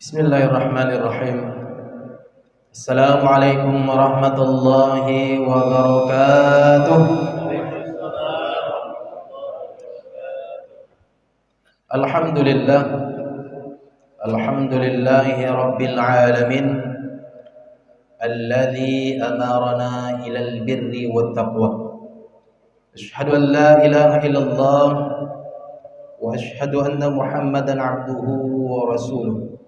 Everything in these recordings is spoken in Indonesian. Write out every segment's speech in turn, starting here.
Bismillahirrahmanirrahim. Assalamualaikum warahmatullahi wabarakatuh. Alhamdulillah. Alhamdulillahi rabbil alamin. Alladzi amarana ilal birri wat taqwa. Asyhadu an la ilaha illallah wa asyhadu anna Muhammadan abduhu wa rasuluh.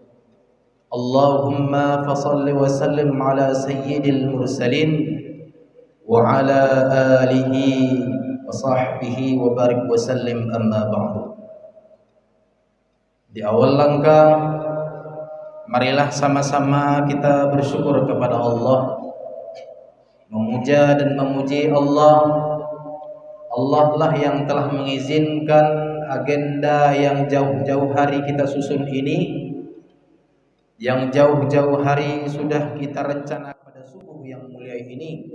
Allahumma fasalli wa sallim ala sayyidil mursalin wa ala alihi wa sahbihi wa barik wa sallim, amma ba'du. Di awal langkah, marilah sama-sama kita bersyukur kepada Allah, memuja dan memuji Allah. Allah lah yang telah mengizinkan agenda yang jauh-jauh hari kita susun ini, yang jauh-jauh hari sudah kita rencana pada subuh yang mulia ini.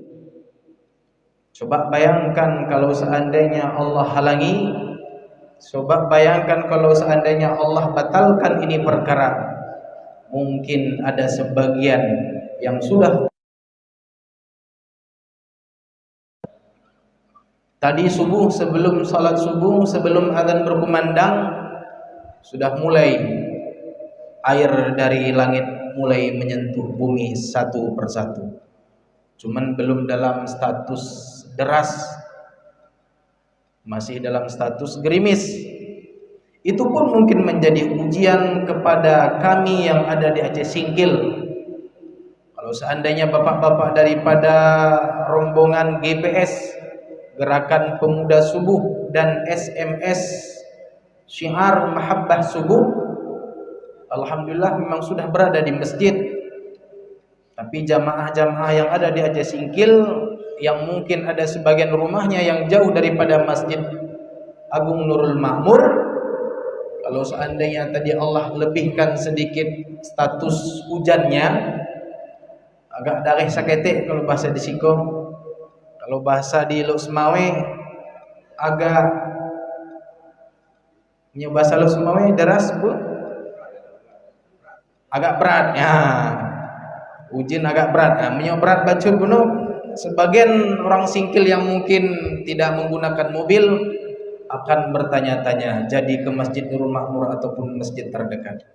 Coba bayangkan kalau seandainya Allah halangi, coba bayangkan kalau seandainya Allah batalkan ini perkara. Mungkin ada sebagian yang sudah tadi subuh, sebelum salat subuh, sebelum adzan berkumandang, sudah mulai air dari langit mulai menyentuh bumi satu persatu. Cuman belum dalam status deras, masih dalam status gerimis. Itu pun mungkin menjadi ujian kepada kami yang ada di Aceh Singkil. Kalau seandainya bapak-bapak daripada rombongan GPS, Gerakan Pemuda Subuh, dan SMS Syiar Mahabbah Subuh, alhamdulillah memang sudah berada di masjid. Tapi jamaah-jamaah yang ada di Aceh Singkil, yang mungkin ada sebagian rumahnya yang jauh daripada Masjid Agung Nurul Makmur, kalau seandainya tadi Allah lebihkan sedikit status hujannya, agak dareh sakete kalau bahasa di Siko, kalau bahasa di Lok Semawe agak bahasa Lok Semawe deras bu, agak berat ya, ujian agak berat. Nah, berat bacur gunung. Sebagian orang Singkil yang mungkin tidak menggunakan mobil akan bertanya-tanya, jadi ke Masjid Nurul Makmur ataupun masjid terdekat.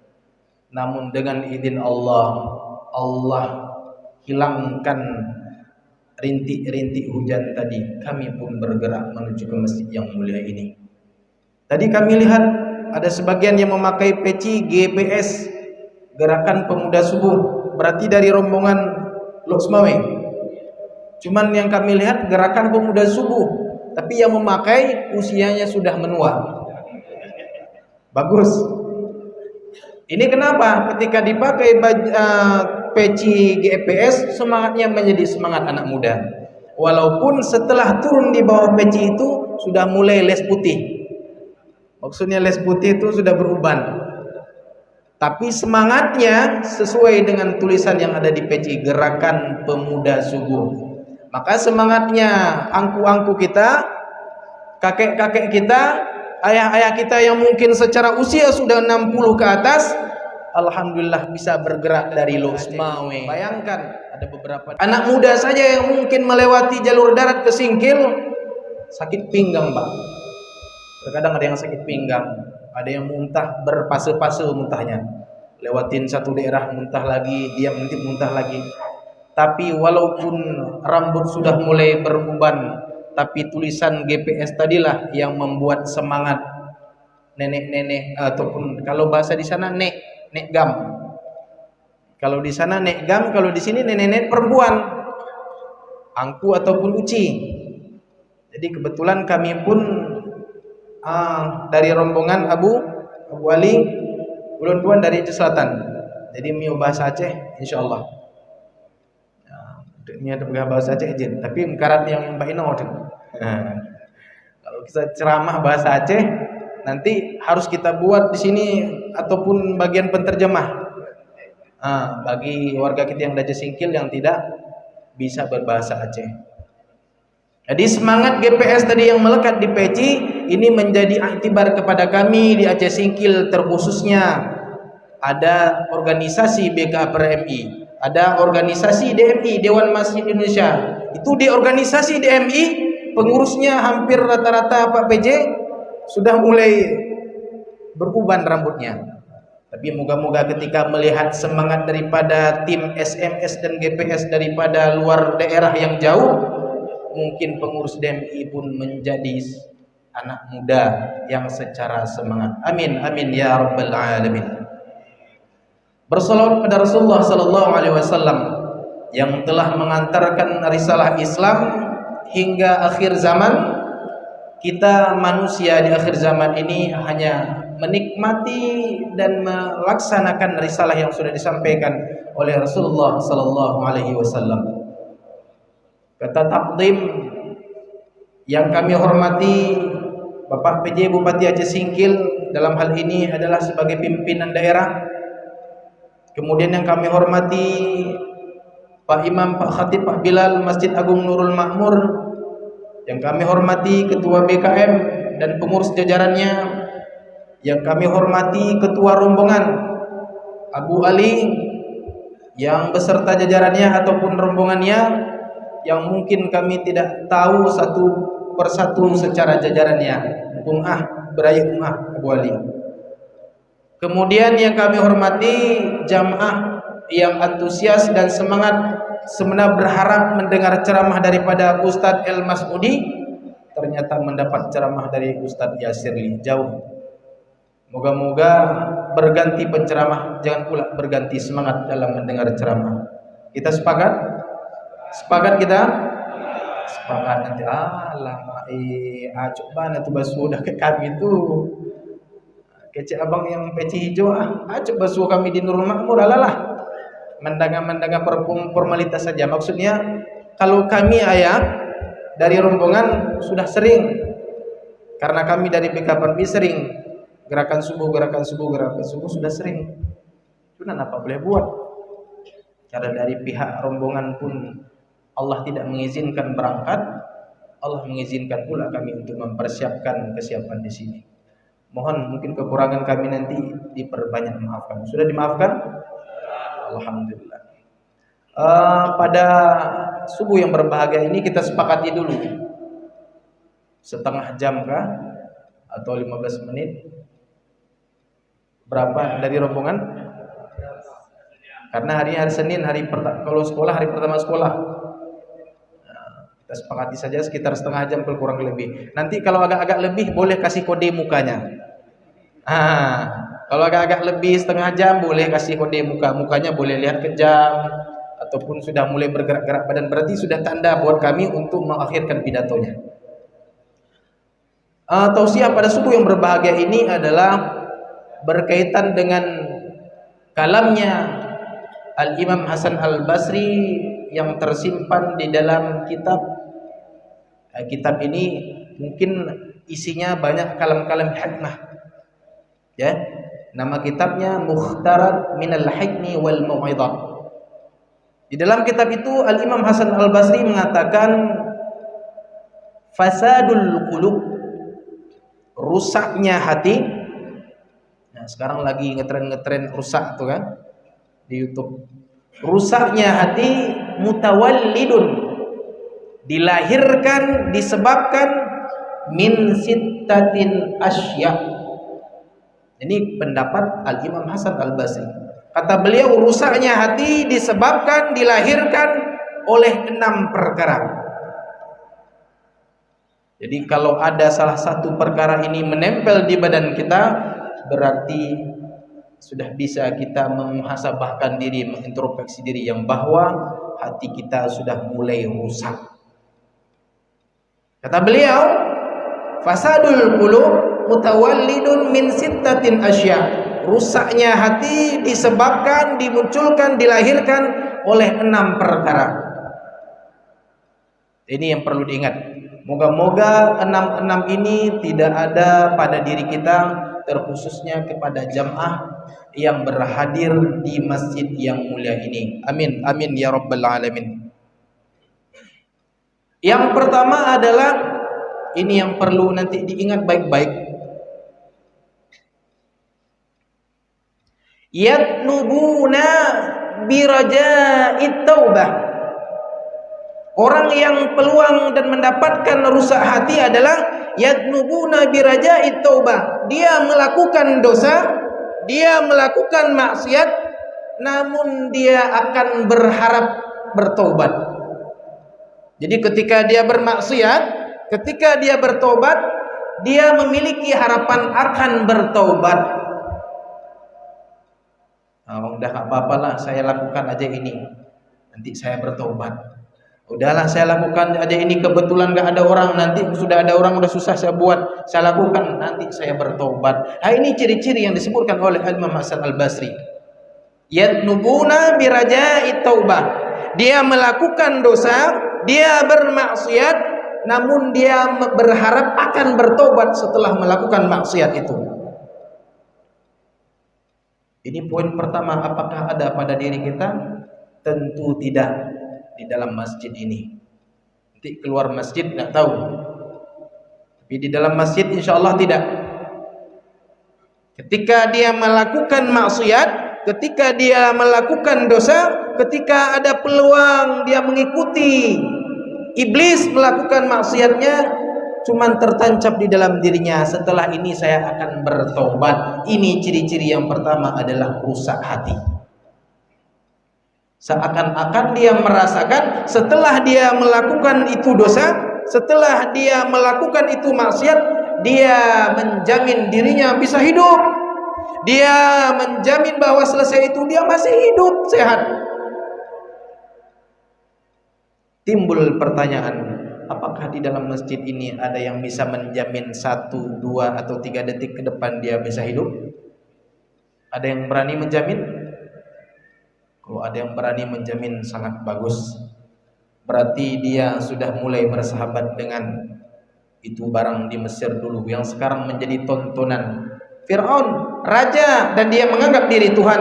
Namun dengan izin Allah, Allah hilangkan rintik-rintik hujan tadi. Kami pun bergerak menuju ke masjid yang mulia ini. Tadi kami lihat ada sebagian yang memakai peci GPS Gerakan Pemuda Subuh, berarti dari rombongan Lok Semawe. Cuman yang kami lihat Gerakan Pemuda Subuh, tapi yang memakai usianya sudah menua. Bagus. Ini kenapa? Ketika dipakai peci GPS, semangatnya menjadi semangat anak muda. Walaupun setelah turun di bawah peci itu sudah mulai les putih. Maksudnya les putih itu sudah beruban. Tapi semangatnya sesuai dengan tulisan yang ada di peci, Gerakan Pemuda Subuh. Maka semangatnya angku-angku kita, kakek-kakek kita, ayah-ayah kita yang mungkin secara usia sudah 60 ke atas, alhamdulillah bisa bergerak dari Lok Semawe. Bayangkan ada beberapa anak muda saja yang mungkin melewati jalur darat ke Singkil sakit pinggang, Pak. Terkadang ada yang sakit pinggang, ada yang muntah berfase-fase muntahnya. Lewatin satu daerah muntah lagi, dia muntah lagi. Tapi walaupun rambut sudah mulai beruban, tapi tulisan GPS tadilah yang membuat semangat nenek-nenek, ataupun kalau bahasa di sana nek gam. Kalau di sana nek gam, kalau di sini nenek-nenek perempuan, angku ataupun uci. Jadi kebetulan kami pun dari rombongan Abu Ali Ulun Tuan dari Aceh Selatan. Jadi mio bahasa Aceh insyaallah. Ini ada bahasa Aceh izin, tapi karat yang Mbak Ino. Kalau kita ceramah bahasa Aceh, nanti harus kita buat di sini ataupun bagian penterjemah. Bagi warga kita yang dari Singkil yang tidak bisa berbahasa Aceh. Jadi semangat GPS tadi yang melekat di peci ini menjadi iktibar kepada kami di Aceh Singkil terkhususnya. ada organisasi BKPRMI, ada organisasi DMI, Dewan Masjid Indonesia. Itu di organisasi DMI pengurusnya hampir rata-rata Pak PJ sudah mulai beruban rambutnya. Tapi moga-moga ketika melihat semangat daripada tim SMS dan GPS daripada luar daerah yang jauh, mungkin pengurus DMI pun menjadi anak muda yang secara semangat. Amin amin ya rabbal alamin. Bersalawat pada Rasulullah sallallahu alaihi wasallam yang telah mengantarkan risalah Islam hingga akhir zaman. Kita manusia di akhir zaman ini hanya menikmati dan melaksanakan risalah yang sudah disampaikan oleh Rasulullah sallallahu alaihi wasallam. Kata takdim yang kami hormati Bapak PJ Bupati Aceh Singkil dalam hal ini adalah sebagai pimpinan daerah. Kemudian yang kami hormati Pak Imam, Pak Khatib, Pak Bilal Masjid Agung Nurul Makmur. Yang kami hormati Ketua BKM dan pengurus jajarannya. Yang kami hormati Ketua Rombongan Abu Ali yang beserta jajarannya ataupun rombongannya yang mungkin kami tidak tahu satu persatu secara jajarannya. Beraya Abu Ali. Kemudian yang kami hormati jamaah yang antusias dan semangat sebenarnya berharap mendengar ceramah daripada Ustadz El Mas'udi, ternyata mendapat ceramah dari Ustadz Yasirli jauh. Moga-moga berganti penceramah, jangan pula berganti semangat dalam mendengar ceramah. Kita sepakat? Sepakat kita? Sepakat. Nanti coba nanti basuh dah ke kami tuh. Kecik abang yang peci hijau coba basuh kami di Nurul Makmur alalah. Mendengar formalitas saja. Maksudnya kalau kami dari rombongan sudah sering, karena kami dari BKPRMI sering gerakan subuh sudah sering. Cuma apa boleh buat? Karena dari pihak rombongan pun Allah tidak mengizinkan berangkat, Allah mengizinkan pula kami untuk mempersiapkan kesiapan di sini. Mohon mungkin kekurangan kami nanti diperbanyak maafkan. Sudah dimaafkan? Alhamdulillah. Pada subuh yang berbahagia ini kita sepakati dulu setengah jam kah atau 15 menit berapa dari rombongan? Karena hari Senin kalau sekolah hari pertama sekolah. Kita sepakati saja sekitar setengah jam kurang lebih. Nanti kalau agak-agak lebih boleh kasih kode mukanya. Kalau agak-agak lebih setengah jam boleh kasih kode mukanya boleh lihat ke jam ataupun sudah mulai bergerak-gerak badan, berarti sudah tanda buat kami untuk mengakhirkan pidatonya. Tausiah pada subuh yang berbahagia ini adalah berkaitan dengan kalamnya Al-Imam Hasan Al-Basri yang tersimpan di dalam kitab. Kitab ini mungkin isinya banyak kalam-kalam hikmah. Ya. Nama kitabnya Mukhtarat Minal Hikmi wal Mau'izah. Di dalam kitab itu Al-Imam Hasan Al-Basri mengatakan fasadul qulub, rusaknya hati. Nah, sekarang lagi ngetren rusak tuh kan di YouTube. Rusaknya hati mutawallidun, dilahirkan disebabkan min sittatin asya. Ini pendapat Al-Imam Hasan Al-Basri. Kata beliau, rusaknya hati disebabkan dilahirkan oleh 6 perkara. Jadi kalau ada salah satu perkara ini menempel di badan kita, berarti sudah bisa kita memuhasabahkan diri, mengintrospeksi diri yang bahwa hati kita sudah mulai rusak. Kata beliau, fasadul qulub mutawallidun min sittatin asya. Rusaknya hati disebabkan, dimunculkan, dilahirkan oleh 6 perkara. Ini yang perlu diingat. Moga-moga 6 ini tidak ada pada diri kita, terkhususnya kepada jamaah yang berhadir di masjid yang mulia ini. Amin, amin ya rabbal alamin. Yang pertama adalah, ini yang perlu nanti diingat baik-baik. Yatnubuna biraja'it taubah. Orang yang peluang dan mendapatkan rusak hati adalah yatnubuna biraja'it taubah. Dia melakukan dosa, dia melakukan maksiat, namun dia akan berharap bertobat. Jadi ketika dia bermaksiat, ketika dia bertobat, dia memiliki harapan akan bertobat. Udah gak apa-apalah, saya lakukan aja ini, nanti saya bertobat. Udahlah, saya lakukan aja ini, kebetulan gak ada orang, nanti sudah ada orang, udah susah saya buat, saya lakukan, nanti saya bertobat. Nah, ini ciri-ciri yang disebutkan oleh Imam Hasan Al-Basri. Yatnubuna biraja'it taubah. Dia melakukan dosa, dia bermaksiat, namun dia berharap akan bertobat setelah melakukan maksiat itu. Ini poin pertama. Apakah ada pada diri kita? Tentu tidak. Di dalam masjid ini, nanti keluar masjid tidak tahu, tapi di dalam masjid insya Allah tidak. Ketika dia melakukan maksiat, ketika dia melakukan dosa, ketika ada peluang dia mengikuti iblis melakukan maksiatnya, cuman tertancap di dalam dirinya, setelah ini saya akan bertobat. Ini ciri-ciri yang pertama adalah rusak hati. Seakan-akan dia merasakan setelah dia melakukan itu dosa, setelah dia melakukan itu maksiat, dia menjamin dirinya bisa hidup, dia menjamin bahwa selesai itu dia masih hidup sehat. Timbul pertanyaan, apakah di dalam masjid ini ada yang bisa menjamin 1, 2, atau 3 detik ke depan dia bisa hidup? Ada yang berani menjamin? Kalau ada yang berani menjamin, sangat bagus. Berarti dia sudah mulai bersahabat dengan itu barang di Mesir dulu, yang sekarang menjadi tontonan. Fir'aun, raja, dan dia menganggap diri Tuhan.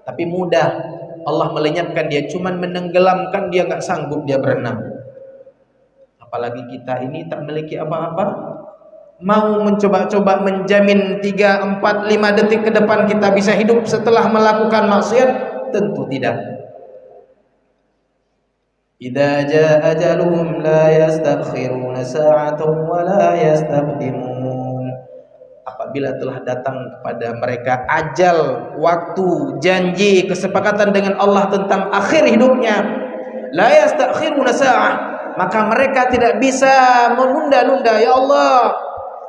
Tapi mudah Allah melenyapkan dia, cuman menenggelamkan dia, gak sanggup dia berenang. Apalagi kita ini tak memiliki apa-apa, mau mencoba-coba menjamin 3, 4, 5 detik ke depan kita bisa hidup setelah melakukan maksiat? Tentu tidak. Idza jaa ajaluhum la yastakhiruna sa'atan wa la yastaqdimun. Apabila telah datang kepada mereka ajal, waktu, janji, kesepakatan dengan Allah tentang akhir hidupnya, la yastakhiruna sa'ah, maka mereka tidak bisa menunda-nunda. Ya Allah,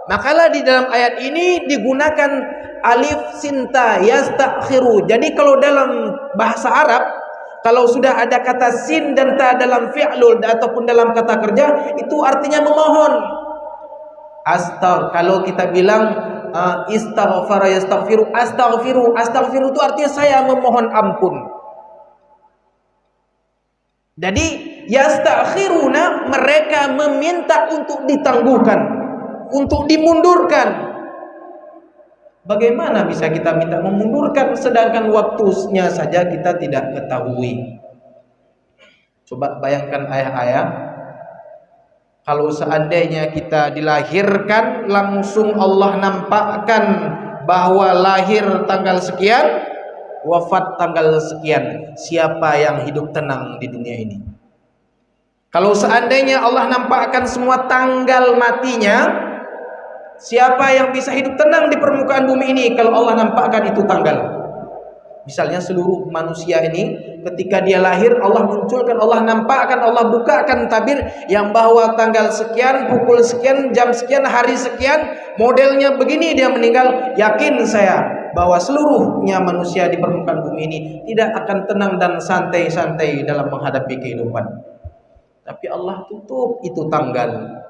makalah di dalam ayat ini digunakan alif sinta yastakhiru. Jadi kalau dalam bahasa Arab, kalau sudah ada kata sin dan ta dalam fi'lul ataupun dalam kata kerja, itu artinya memohon. Kalau kita bilang istaghfara yastaghfiru, astaghfiru, astaghfiru itu artinya saya memohon ampun. Jadi yastakhiruna, mereka meminta untuk ditangguhkan, untuk dimundurkan. Bagaimana bisa kita minta memundurkan sedangkan waktunya saja kita tidak ketahui? Coba bayangkan ayah-ayah, kalau seandainya kita dilahirkan langsung Allah nampakkan bahwa lahir tanggal sekian, wafat tanggal sekian, siapa yang hidup tenang di dunia ini? Kalau seandainya Allah nampakkan semua tanggal matinya, siapa yang bisa hidup tenang di permukaan bumi ini kalau Allah nampakkan itu tanggal? Misalnya seluruh manusia ini ketika dia lahir, Allah munculkan, Allah nampakkan, Allah bukakan tabir yang bahwa tanggal sekian, pukul sekian, jam sekian, hari sekian, modelnya begini dia meninggal. Yakin saya bahwa seluruhnya manusia di permukaan bumi ini tidak akan tenang dan santai-santai dalam menghadapi kehidupan. Tapi Allah tutup itu tanggal.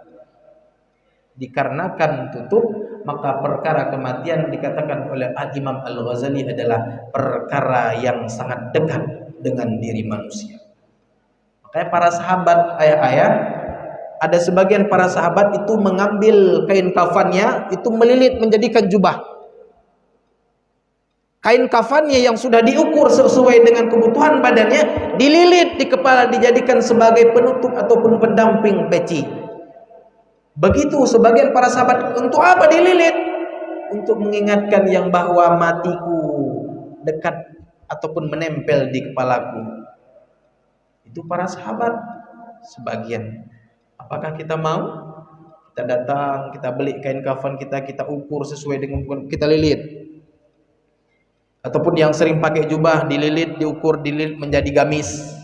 Dikarenakan tutup, maka perkara kematian dikatakan oleh Imam Al-Ghazali adalah perkara yang sangat dekat dengan diri manusia. Makanya para sahabat, ayah-ayah, ada sebagian para sahabat itu mengambil kain kafannya, itu melilit menjadikan jubah. Kain kafannya yang sudah diukur sesuai dengan kebutuhan badannya, dililit di kepala, dijadikan sebagai penutup ataupun pendamping peci. Begitu sebagian para sahabat, untuk apa dililit? untuk mengingatkan yang bahwa matiku dekat ataupun menempel di kepalaku. Itu para sahabat sebagian. Apakah kita mau? Kita datang, kita beli kain kafan kita, kita ukur sesuai dengan kita lilit. Ataupun yang sering pakai jubah dililit, diukur, dililit menjadi gamis.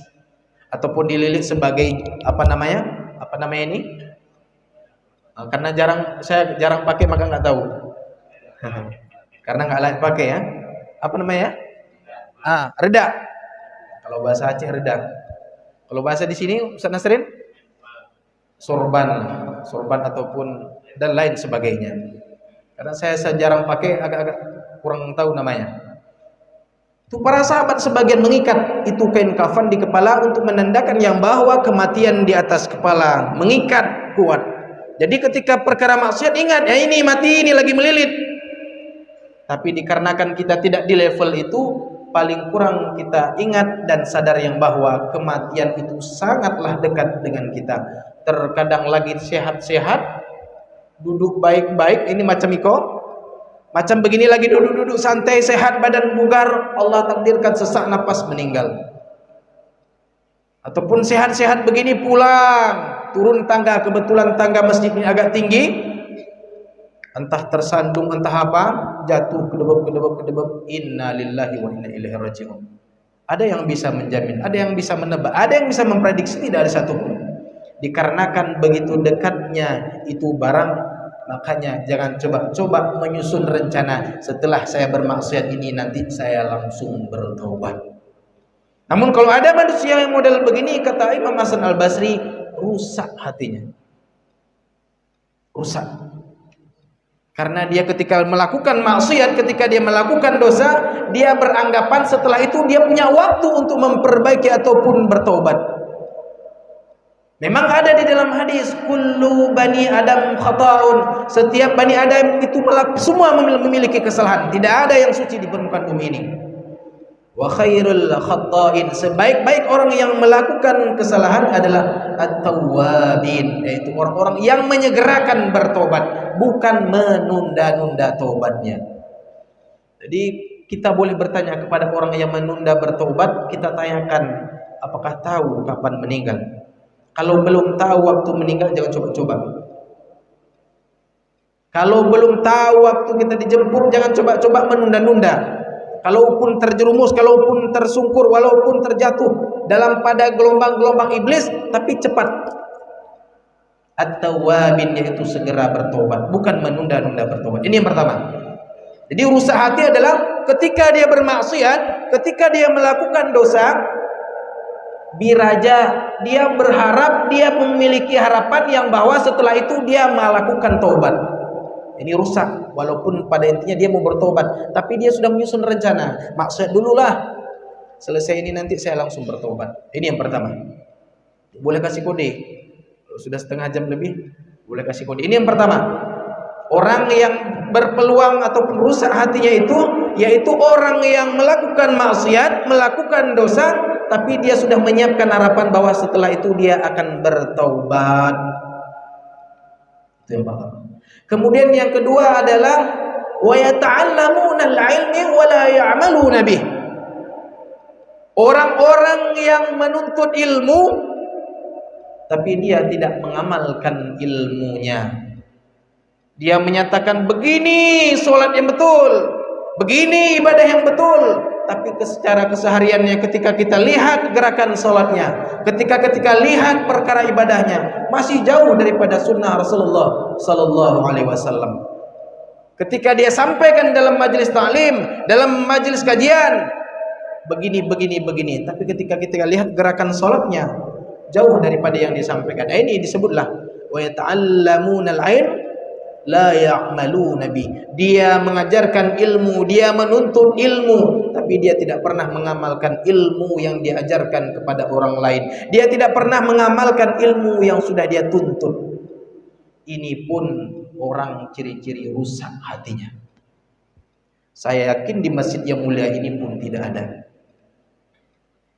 Ataupun dililit sebagai apa namanya ini? Karena saya jarang pakai maka nggak tahu. Karena nggak layak pakai ya. Apa namanya? Reda. Kalau bahasa Aceh reda. Kalau bahasa di sini Ustaz Nasrin sorban ataupun dan lain sebagainya. Karena saya jarang pakai, agak-agak kurang tahu namanya. Itu para sahabat sebagian mengikat itu kain kafan di kepala untuk menandakan yang bahwa kematian di atas kepala, mengikat kuat. Jadi ketika perkara maksiat ingat, ya ini mati, ini lagi melilit. Tapi dikarenakan kita tidak di level itu, paling kurang kita ingat dan sadar yang bahwa kematian itu sangatlah dekat dengan kita. Terkadang lagi sehat-sehat, duduk baik-baik, ini macam macam begini lagi duduk-duduk santai, sehat, badan bugar, Allah takdirkan sesak napas meninggal. Ataupun sehat-sehat begini pulang, turun tangga, kebetulan tangga masjid ini agak tinggi, entah tersandung, entah apa, jatuh, kedebep, inna lillahi wa inna ilaihi raji'un. Ada yang bisa menjamin, ada yang bisa menebak, ada yang bisa memprediksi, tidak ada satupun. Dikarenakan begitu dekatnya itu barang, makanya jangan coba-coba menyusun rencana setelah saya bermaksiat ini nanti saya langsung bertobat. Namun kalau ada manusia yang model begini, kata Imam Hasan Al-Basri, rusak hatinya. Rusak. Karena dia ketika melakukan maksiat, ketika dia melakukan dosa, dia beranggapan setelah itu dia punya waktu untuk memperbaiki ataupun bertobat. Memang ada di dalam hadis, kullu bani Adam khata'un. Setiap bani Adam itu semua memiliki kesalahan. Tidak ada yang suci di permukaan bumi ini. Wa khairul khata'in, sebaik-baik orang yang melakukan kesalahan adalah at-tawwabin, yaitu orang-orang yang menyegerakan bertobat, bukan menunda-nunda tobatnya. Jadi kita boleh bertanya kepada orang yang menunda bertobat, kita tanyakan apakah tahu kapan meninggal. Kalau belum tahu waktu meninggal, jangan coba-coba. Kalau belum tahu waktu kita dijemput, jangan coba-coba menunda-nunda. Kalaupun terjerumus, kalaupun tersungkur, walaupun terjatuh dalam pada gelombang-gelombang iblis, tapi cepat. At-tawwabin, yaitu segera bertobat, bukan menunda-nunda bertobat. Ini yang pertama. Jadi rusak hati adalah ketika dia bermaksiat, ketika dia melakukan dosa, biraja, dia berharap, dia memiliki harapan yang bahwa setelah itu dia melakukan taubat. Ini rusak, walaupun pada intinya dia mau bertobat, tapi dia sudah menyusun rencana, maksud dululah, selesai ini nanti saya langsung bertobat. Ini yang pertama. Boleh kasih kode, kalau sudah setengah jam lebih, boleh kasih kode. Ini yang pertama. Orang yang berpeluang ataupun rusak hatinya itu, yaitu orang yang melakukan maksiat, melakukan dosa, tapi dia sudah menyiapkan harapan bahwa setelah itu dia akan bertaubat. Itu yang pertama. Kemudian yang kedua adalah wa yata'allamuna al-'ilmi wa la ya'maluna bih. Orang-orang yang menuntut ilmu tapi dia tidak mengamalkan ilmunya. Dia menyatakan begini salat yang betul, begini ibadah yang betul, tapi secara kesehariannya ketika kita lihat gerakan salatnya, ketika lihat perkara ibadahnya masih jauh daripada sunnah Rasulullah sallallahu alaihi wasallam. Ketika dia sampaikan dalam majelis ta'lim, dalam majelis kajian, begini, tapi ketika kita lihat gerakan salatnya jauh daripada yang disampaikan. Ini disebutlah wa yata'allamuna al-'ilm la ya'maluna bi. Dia mengajarkan ilmu, dia menuntut ilmu, tapi dia tidak pernah mengamalkan ilmu yang diajarkan kepada orang lain. Dia tidak pernah mengamalkan ilmu yang sudah dia tuntut. Ini pun orang ciri-ciri rusak hatinya. Saya yakin di masjid yang mulia ini pun tidak ada.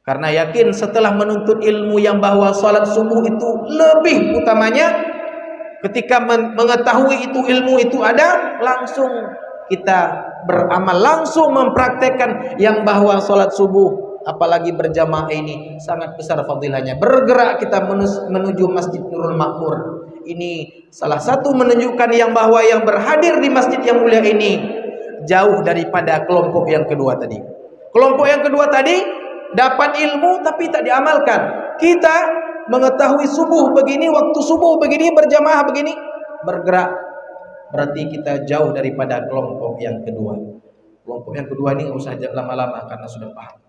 Karena yakin setelah menuntut ilmu yang bahwa salat subuh itu lebih utamanya, ketika mengetahui itu ilmu itu ada, langsung kita beramal, langsung mempraktekkan yang bahwa sholat subuh apalagi berjamaah ini sangat besar fadilahnya. Bergerak kita menuju Masjid Nurul Makmur. Ini salah satu menunjukkan yang bahwa yang berhadir di masjid yang mulia ini jauh daripada kelompok yang kedua tadi. Kelompok yang kedua tadi dapat ilmu tapi tak diamalkan. Kita mengetahui subuh begini, waktu subuh begini, berjamaah begini, bergerak, berarti kita jauh daripada kelompok yang kedua. Kelompok yang kedua ini nggak usah lama-lama karena sudah paham.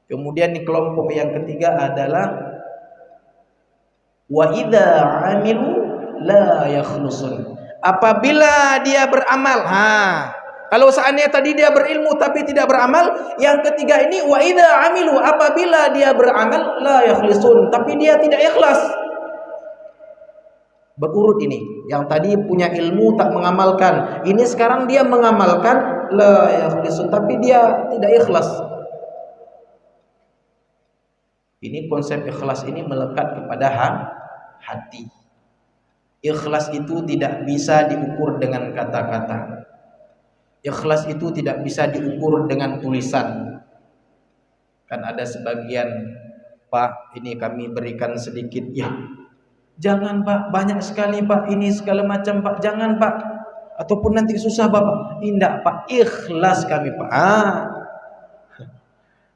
Kemudian di kelompok yang ketiga adalah wa idza amilu la yakhlusun. Apabila dia beramal, kalau seandainya tadi dia berilmu tapi tidak beramal, yang ketiga ini wa idza amilu, apabila dia beramal la yakhlusun, tapi dia tidak ikhlas. Berurut ini. Yang tadi punya ilmu tak mengamalkan, ini sekarang dia mengamalkan la yakhlusun tapi dia tidak ikhlas. Ini konsep ikhlas ini melekat kepada hati. Ikhlas itu tidak bisa diukur dengan kata-kata. Ikhlas itu tidak bisa diukur dengan tulisan. Kan ada sebagian, Pak, ini kami berikan sedikit. Ya, jangan Pak, banyak sekali Pak, ini segala macam Pak, jangan Pak. Ataupun nanti susah Bapak. Tidak Pak, ikhlas kami Pak.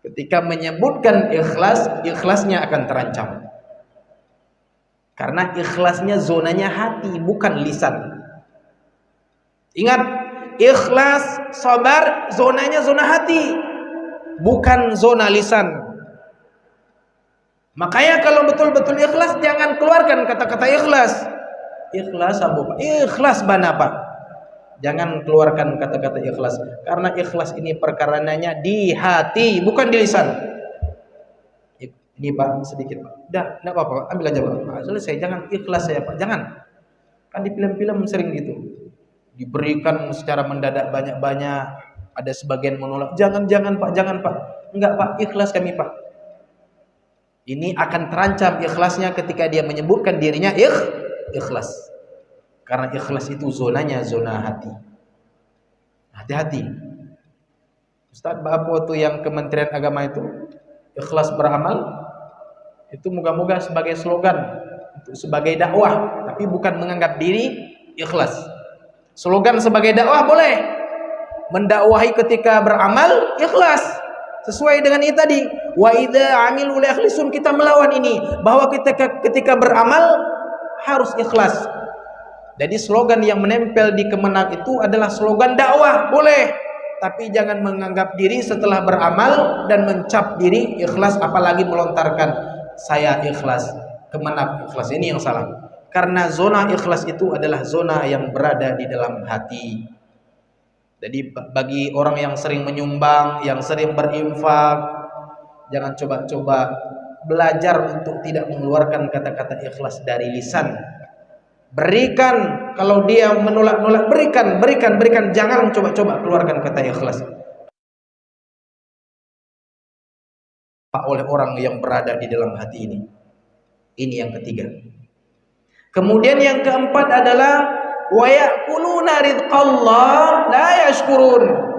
Ketika menyebutkan ikhlas, ikhlasnya akan terancam. Karena ikhlasnya zonanya hati, bukan lisan. Ingat, ikhlas, sabar, zonanya zona hati, bukan zona lisan. Makanya kalau betul-betul ikhlas, jangan keluarkan kata-kata ikhlas. Ikhlas Abu Pak, ikhlas bana Pak. Jangan keluarkan kata-kata ikhlas, karena ikhlas ini perkaranya di hati, bukan di lisan. Ini Pak, sedikit Pak. Dah, enggak apa-apa, ambil aja Pak. Selesai, jangan ikhlas saya Pak, jangan. Kan di film-film sering gitu. Diberikan secara mendadak banyak-banyak, ada sebagian menolak. Jangan Pak, jangan Pak. Enggak Pak, ikhlas kami Pak. Ini akan terancam ikhlasnya ketika dia menyebutkan dirinya ikhlas. Karena ikhlas itu zonanya zona hati. Hati-hati. Ustaz, apa tuh yang Kementerian Agama itu ikhlas beramal? Itu moga-moga sebagai slogan, sebagai dakwah, tapi bukan menganggap diri ikhlas. Slogan sebagai dakwah boleh, mendakwahi ketika beramal ikhlas, sesuai dengan ini tadi. Wa idza amilu la yakhlisun, kita melawan ini bahwa ketika beramal harus ikhlas. Jadi slogan yang menempel di Kemenak itu adalah slogan dakwah, boleh. Tapi jangan menganggap diri setelah beramal dan mencap diri ikhlas, apalagi melontarkan saya ikhlas. Kemenak ikhlas, ini yang salah. Karena zona ikhlas itu adalah zona yang berada di dalam hati. Jadi bagi orang yang sering menyumbang, yang sering berinfak, jangan coba-coba belajar untuk tidak mengeluarkan kata-kata ikhlas dari lisan. Berikan, kalau dia menolak-nolak, berikan, jangan coba-coba keluarkan kata ikhlas oleh orang yang berada di dalam hati ini. Ini yang ketiga. Kemudian yang keempat adalah wa ya'kuluna rizqallah la yashkurun.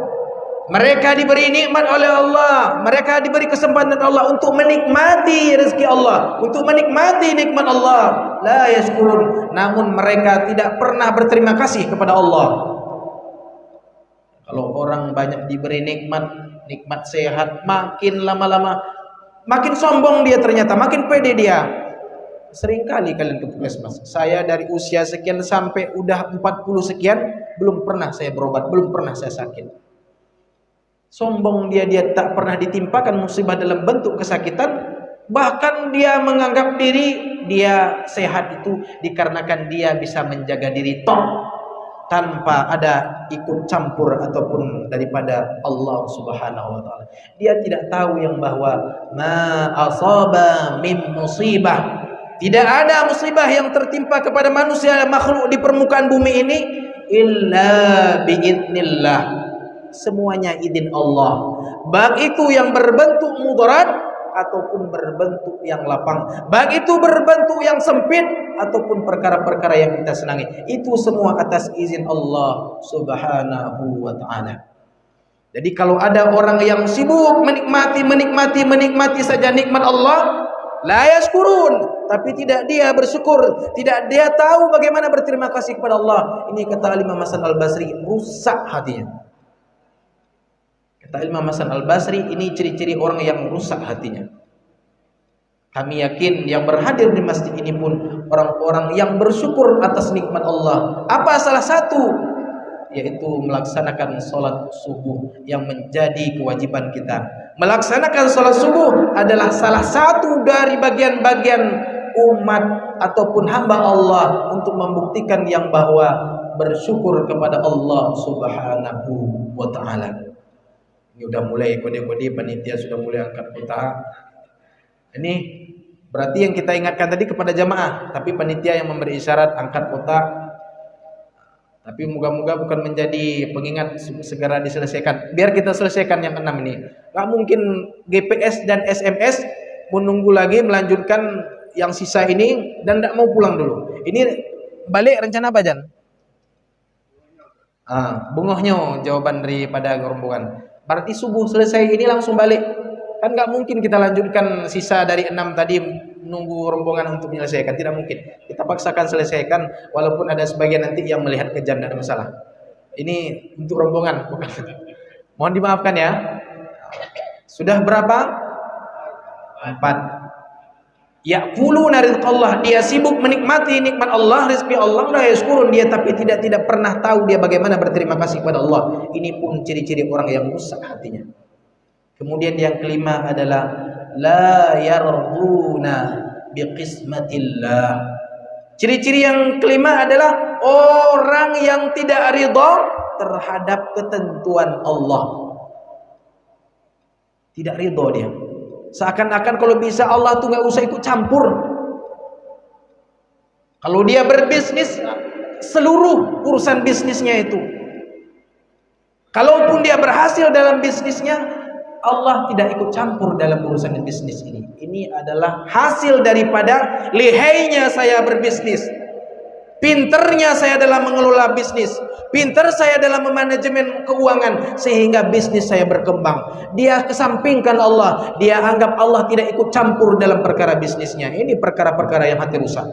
Mereka diberi nikmat oleh Allah, mereka diberi kesempatan Allah untuk menikmati rezeki Allah, untuk menikmati nikmat Allah, la yashkurun, namun mereka tidak pernah berterima kasih kepada Allah. Kalau orang banyak diberi nikmat sehat, makin lama-lama makin sombong dia, ternyata makin pede dia. Seringkali kalian ke puskesmas, saya dari usia sekian sampai udah 40 sekian belum pernah saya berobat, belum pernah saya sakit. Sombong dia tak pernah ditimpakan musibah dalam bentuk kesakitan. Bahkan dia menganggap diri dia sehat itu dikarenakan dia bisa menjaga diri tanpa ada ikut campur ataupun daripada Allah Subhanahu wa taala. Dia tidak tahu yang bahwa ma asaba min musibah, tidak ada musibah yang tertimpa kepada manusia makhluk di permukaan bumi ini illa biidznillah. Semuanya izin Allah. Baik itu yang berbentuk mudarat ataupun berbentuk yang lapang, baik itu berbentuk yang sempit ataupun perkara-perkara yang kita senangi, itu semua atas izin Allah Subhanahu wa taala. Jadi kalau ada orang yang sibuk menikmati saja nikmat Allah, la yashkurun, tapi tidak dia bersyukur, tidak dia tahu bagaimana berterima kasih kepada Allah, ini kata Imam Hasan Al-Basri, rusak hatinya. Kata Imam Hasan Al-Basri, ini ciri-ciri orang yang rusak hatinya. Kami yakin yang berhadir di masjid ini pun orang-orang yang bersyukur atas nikmat Allah. Apa salah satu? Yaitu melaksanakan sholat subuh yang menjadi kewajiban kita. Melaksanakan sholat subuh adalah salah satu dari bagian-bagian umat ataupun hamba Allah untuk membuktikan yang bahwa bersyukur kepada Allah Subhanahu wa ta'ala. Ini udah mulai kode-kode, panitia sudah mulai angkat kota. Ini berarti yang kita ingatkan tadi kepada jamaah, tapi panitia yang memberi isyarat angkat kota. Tapi moga-moga bukan menjadi pengingat, segera diselesaikan. Biar kita selesaikan yang 6 ini. Gak mungkin GPS dan SMS menunggu lagi melanjutkan yang sisa ini dan tidak mau pulang dulu. Ini balik rencana apa, Jan? Bungohnya jawaban daripada rombongan. Berarti subuh selesai ini langsung balik. Kan gak mungkin kita lanjutkan sisa dari 6 tadi nunggu rombongan untuk menyelesaikan, tidak mungkin. Kita paksakan selesaikan walaupun ada sebagian nanti yang melihat ke jam, tidak ada masalah. Ini untuk rombongan, bukan. Mohon dimaafkan ya. Sudah berapa? 4. Ya'kuluna rizqallah, dia sibuk menikmati nikmat Allah, rezeki Allah, la yashkurun, dia tapi tidak pernah tahu dia bagaimana berterima kasih kepada Allah. Ini pun ciri-ciri orang yang rusak hatinya. Kemudian yang kelima adalah la yarduna biqismatillah. Ciri-ciri yang kelima adalah orang yang tidak ridha terhadap ketentuan Allah. Tidak ridha dia. Seakan-akan kalau bisa Allah tuh nggak usah ikut campur. Kalau dia berbisnis, seluruh urusan bisnisnya itu. Kalaupun dia berhasil dalam bisnisnya, Allah tidak ikut campur dalam urusan bisnis ini. Ini adalah hasil daripada lihainya saya berbisnis. Pinternya saya dalam mengelola bisnis. Pinter saya dalam memanajemen keuangan sehingga bisnis saya berkembang. Dia kesampingkan Allah. Dia anggap Allah tidak ikut campur dalam perkara bisnisnya. Ini perkara-perkara yang hati rusak.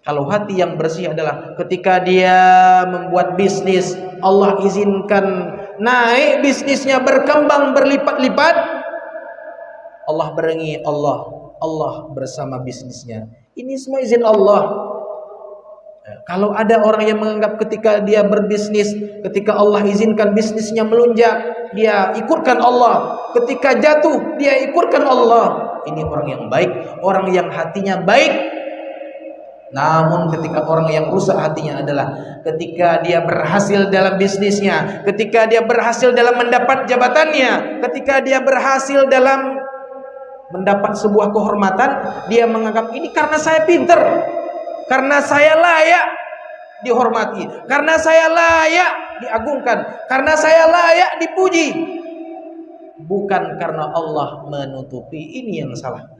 Kalau hati yang bersih adalah ketika dia membuat bisnis, Allah izinkan naik bisnisnya, berkembang berlipat-lipat, Allah berengi, Allah bersama bisnisnya. Ini semua izin Allah. Kalau ada orang yang menganggap ketika dia berbisnis, ketika Allah izinkan bisnisnya melunjak, dia ikutkan Allah. Ketika jatuh, dia ikutkan Allah. Ini orang yang baik, orang yang hatinya baik. Namun ketika orang yang rusak hatinya adalah ketika dia berhasil dalam bisnisnya, ketika dia berhasil dalam mendapat jabatannya, ketika dia berhasil dalam mendapat sebuah kehormatan, dia menganggap ini karena saya pinter, karena saya layak dihormati, karena saya layak diagungkan, karena saya layak dipuji. Bukan karena Allah menutupi, ini yang salah.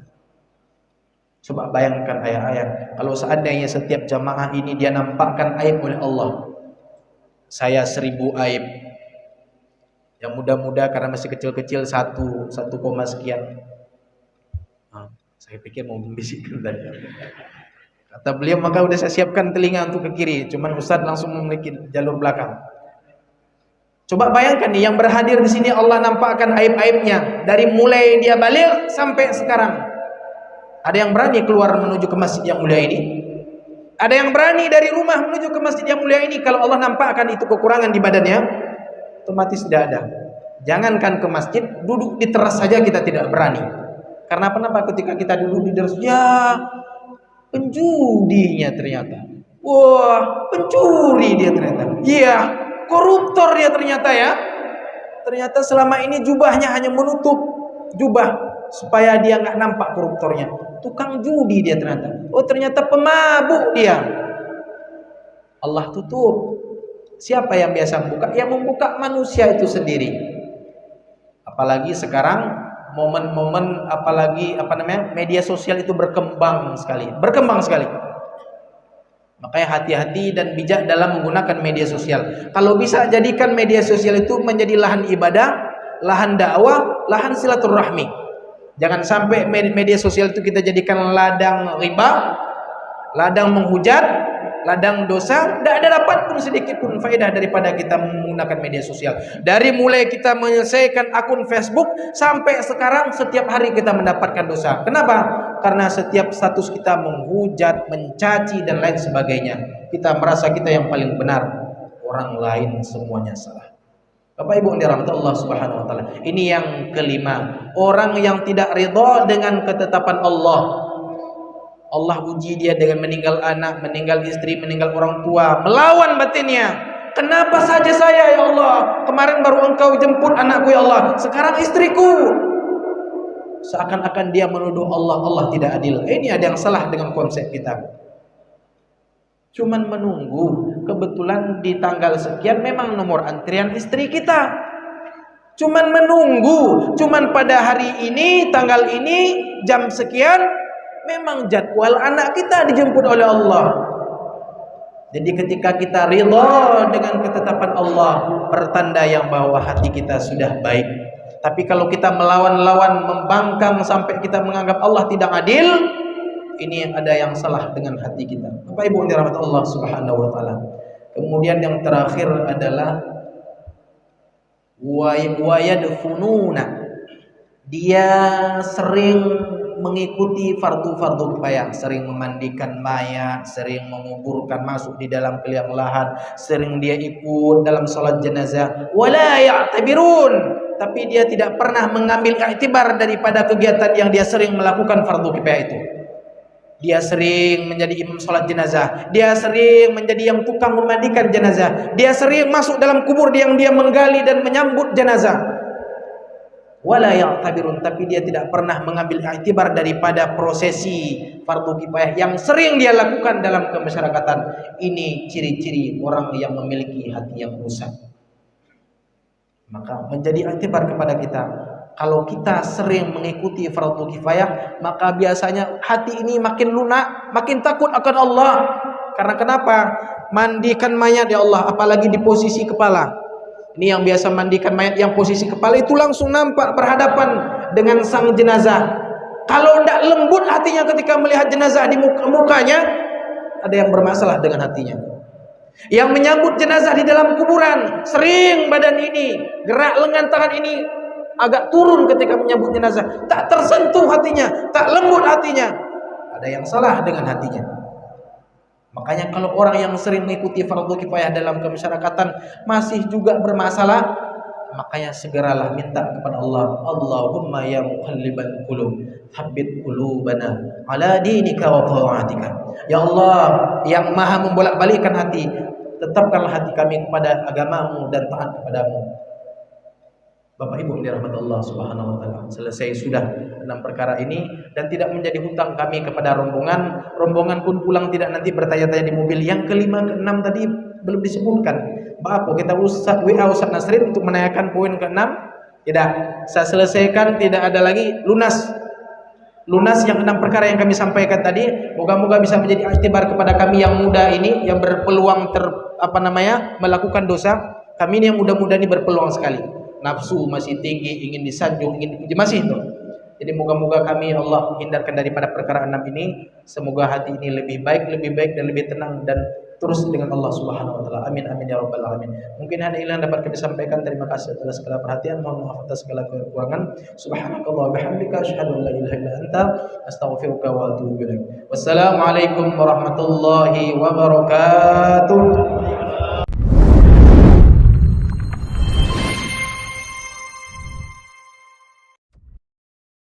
Coba bayangkan ayah-ayah, kalau seandainya setiap jamaah ini dia nampakkan aib oleh Allah. Saya 1000 aib. Yang muda-muda karena masih kecil-kecil 1 sekian. Saya pikir mau membisikkan tadi. Kata beliau, maka udah saya siapkan telinga untuk ke kiri. Cuman Ustaz langsung memiliki jalur belakang. Coba bayangkan nih, yang berhadir di sini Allah nampakkan aib-aibnya dari mulai dia balik sampai sekarang. Ada yang berani keluar menuju ke masjid yang mulia ini? Ada yang berani dari rumah menuju ke masjid yang mulia ini? Kalau Allah nampakkan itu kekurangan di badannya, otomatis tidak ada. Jangankan ke masjid, duduk di teras saja kita tidak berani. Karena kenapa? Ketika kita duduk di teras, ya penjudinya ternyata. Wah, pencuri dia ternyata. Iya, koruptor dia ternyata ya. Ternyata selama ini jubahnya hanya menutup jubah supaya dia nggak nampak koruptornya. Tukang judi dia ternyata. Oh, ternyata pemabuk dia. Allah tutup. Siapa yang biasa membuka? Yang membuka manusia itu sendiri. Apalagi sekarang momen-momen apalagi media sosial itu berkembang sekali. Makanya hati-hati dan bijak dalam menggunakan media sosial. Kalau bisa jadikan media sosial itu menjadi lahan ibadah, lahan dakwah, lahan silaturahmi. Jangan sampai media sosial itu kita jadikan ladang riba, ladang menghujat, ladang dosa. Tidak ada dapat pun sedikit pun faedah daripada kita menggunakan media sosial. Dari mulai kita menyelesaikan akun Facebook sampai sekarang setiap hari kita mendapatkan dosa. Kenapa? Karena setiap status kita menghujat, mencaci dan lain sebagainya. Kita merasa kita yang paling benar, orang lain semuanya salah. Bapak Ibu yang dirahmati Allah Subhanahu wa taala. Ini yang kelima, orang yang tidak ridha dengan ketetapan Allah. Allah uji dia dengan meninggal anak, meninggal istri, meninggal orang tua, melawan batinnya. Kenapa saja saya ya Allah? Kemarin baru Engkau jemput anakku ya Allah, sekarang istriku. Seakan-akan dia menuduh Allah tidak adil. Ini ada yang salah dengan konsep kita. Cuman menunggu, kebetulan di tanggal sekian memang nomor antrian istri kita. Cuman menunggu, cuman pada hari ini, tanggal ini, jam sekian, memang jadwal anak kita dijemput oleh Allah. Jadi ketika kita ridha dengan ketetapan Allah, pertanda yang bahwa hati kita sudah baik. Tapi kalau kita melawan-lawan, membangkang sampai kita menganggap Allah tidak adil, ini ada yang salah dengan hati kita. Bapak Ibu yang dirahmati Allah Subhanahu wa taala. Kemudian yang terakhir adalah wayadfununa. Dia sering mengikuti fardu-fardu kifayah, sering memandikan mayat, sering menguburkan, masuk di dalam liang lahat, sering dia ikut dalam salat jenazah. Wala ya'tabirun, tapi dia tidak pernah mengambil iktibar daripada kegiatan yang dia sering melakukan fardu kifayah itu. Dia sering menjadi imam salat jenazah, dia sering menjadi yang tukang memandikan jenazah, dia sering masuk dalam kubur yang dia menggali dan menyambut jenazah. Wala ya'tabirun, tapi dia tidak pernah mengambil iktibar daripada prosesi fardu kifayah yang sering dia lakukan dalam kemasyarakatan. Ini ciri-ciri orang yang memiliki hati yang rusak. Maka menjadi iktibar kepada kita, kalau kita sering mengikuti fardu kifayah, maka biasanya hati ini makin lunak, makin takut akan Allah. Karena kenapa? Mandikan mayat ya Allah, apalagi di posisi kepala. Ini yang biasa mandikan mayat yang posisi kepala itu langsung nampak berhadapan dengan sang jenazah. Kalau tidak lembut hatinya ketika melihat jenazah di mukanya, ada yang bermasalah dengan hatinya. Yang menyambut jenazah di dalam kuburan, sering badan ini, gerak lengan tangan ini agak turun ketika menyambut jenazah, tak tersentuh hatinya, tak lembut hatinya. Ada yang salah dengan hatinya. Makanya kalau orang yang sering mengikuti fardu kifayah dalam kemasyarakatan masih juga bermasalah, makanya segeralah minta kepada Allah. Allahumma ya muqallibal qulub, tsabbit qulubana ala dinika wa ta'atika. Ya Allah yang maha membolak-balikkan hati, tetapkanlah hati kami kepada agamamu dan taat kepadamu. Bapak Ibu yang dirahmati Allah Subhanahu wa taala, selesai sudah 6 perkara ini dan tidak menjadi hutang kami kepada rombongan. Rombongan pun pulang tidak nanti bertanya-tanya di mobil. Yang kelima, keenam tadi belum disebutkan. Apa kita WA Ustaz Nasrin untuk menanyakan poin ke-6? Tidak. Saya selesaikan, tidak ada lagi, lunas yang 6 perkara yang kami sampaikan tadi. Moga-moga bisa menjadi iktibar kepada kami yang muda ini yang berpeluang melakukan dosa. Kami ini yang muda-muda ini berpeluang sekali. Nafsu masih tinggi, ingin disanjung, ingin dipuji, masih itu. Jadi moga-moga kami Allah hindarkan daripada perkara 6 ini. Semoga hati ini lebih baik dan lebih tenang dan terus dengan Allah Subhanahu wa taala. Amin amin ya rabbal alamin. Mungkin hanya ini yang dapat kami sampaikan. Terima kasih atas segala perhatian. Mohon maaf atas segala kekurangan. Subhanakallah wa bihamdika asyhadu an la ilaha illa anta astaghfiruka wa atubu ilaik. Wassalamualaikum warahmatullahi wabarakatuh.